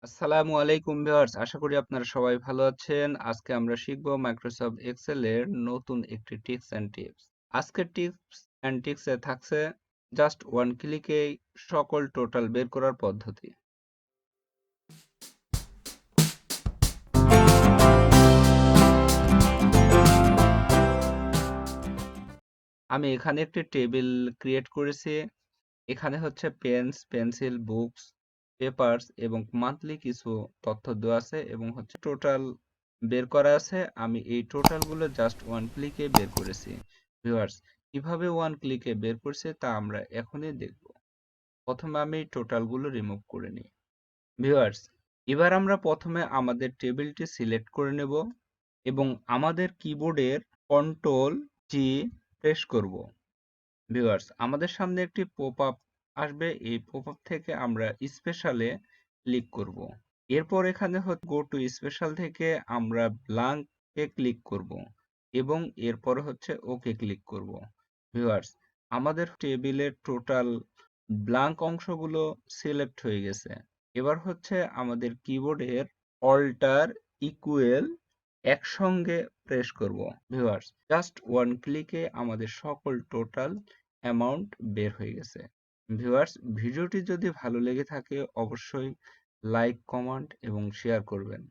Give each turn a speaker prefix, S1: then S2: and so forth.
S1: আসসালামু আলাইকুম ভিউয়ার্স, আশা করি আপনারা সবাই ভালো আছেন। আজকে আমরা শিখব মাইক্রোসফট এক্সেল এর নতুন একটি টিপস এন্ড টিপস। আজকের টিপস এন্ড টিপসে থাকছে জাস্ট ওয়ান ক্লিকেই সকল টোটাল বের করার পদ্ধতি। আমি এখানে একটি টেবিল ক্রিয়েট করেছি। এখানে হচ্ছে পেন্স, পেন্সিল, বুকস, পেপারস এবং মান্থলি কিছু তথ্য দেওয়া আছে এবং হচ্ছে টোটাল বের করা আছে। আমি এই টোটালগুলো জাস্ট ওয়ান ক্লিকে বের করেছি। ভিউয়ার্স, কিভাবে ওয়ান ক্লিকে বের করছে তা আমরা এখনই দেখব। প্রথমে আমি টোটালগুলো রিমুভ করে নিই। ভিউয়ার্স, এবার আমরা প্রথমে আমাদের টেবিলটি সিলেক্ট করে নেব এবং আমাদের কিবোর্ডের কন্ট্রোল জি প্রেস করব। ভিউয়ার্স, আমাদের সামনে একটি পপআপ আসবে। এই পপআপ থেকে আমরা স্পেশালে ক্লিক করব। এরপর এখানে গো টু স্পেশাল থেকে আমরা ব্ল্যাঙ্কে ক্লিক করব এবং এরপর হচ্ছে ওকে ক্লিক করব। ভিউয়ার্স, আমাদের টেবিলের টোটাল ব্ল্যাঙ্ক অংশগুলো সিলেক্ট হয়ে গেছে। এবার হচ্ছে আমাদের কিবোর্ডের অল্টার ইকুয়াল একসঙ্গে প্রেস করব। ভিউয়ার্স, জাস্ট ওয়ান ক্লিকে আমাদের সকল টোটাল অ্যামাউন্ট বের হয়ে গেছে। ভিউয়ার্স, ভিডিওটি যদি ভালো লেগে থাকে অবশ্যই লাইক, কমেন্ট এবং শেয়ার করবেন।